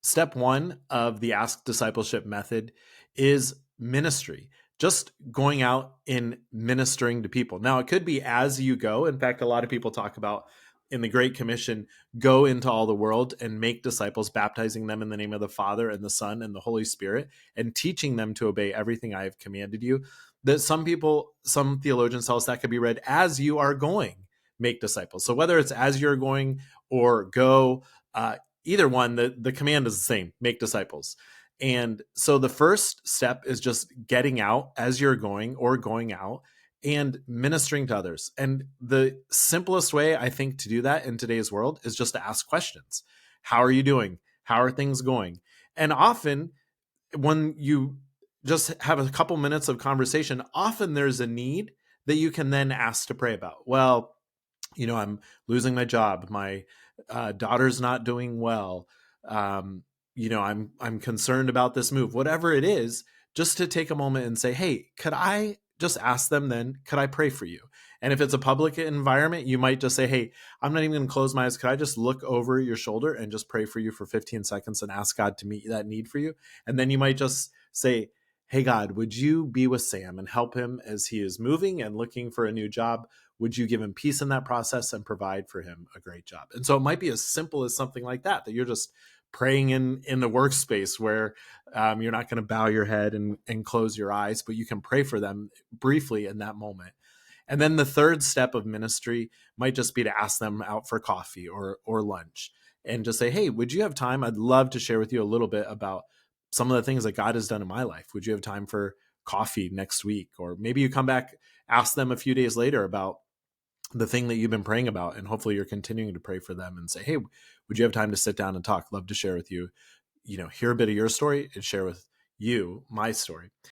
Step one of the Ask Discipleship method is ministry, just going out and ministering to people. Now, it could be as you go. In fact, a lot of people talk about in the Great Commission, go into all the world and make disciples, baptizing them in the name of the Father and the Son and the Holy Spirit, and teaching them to obey everything I have commanded you. That some people, some theologians tell us that could be read as you are going, make disciples. So whether it's as you're going or go, either one, the command is the same, make disciples. And so the first step is just getting out as you're going or going out and ministering to others. And the simplest way I think to do that in today's world is just to ask questions. How are you doing? How are things going? And often when you just have a couple minutes of conversation, often there's a need that you can then ask to pray about. Well, I'm losing my job. My daughter's not doing well. Um, I'm concerned about this move. Whatever it is, just to take a moment and say, hey, could I just ask them then? Could I pray for you? And if it's a public environment, you might just say, hey, I'm not even going to close my eyes. Could I just look over your shoulder and just pray for you for 15 seconds and ask God to meet that need for you? And then you might just say, hey, God, would you be with Sam and help him as he is moving and looking for a new job? Would you give him peace in that process and provide for him a great job? And so it might be as simple as something like that you're just praying in the workspace where you're not going to bow your head and close your eyes, but you can pray for them briefly in that moment. And then the third step of ministry might just be to ask them out for coffee or lunch and just say, hey, would you have time? I'd love to share with you a little bit about some of the things that God has done in my life. Would you have time for coffee next week? Or maybe you come back, ask them a few days later about the thing that you've been praying about, and hopefully you're continuing to pray for them and say, hey, would you have time to sit down and talk? Love to share with you, hear a bit of your story and share with you my story.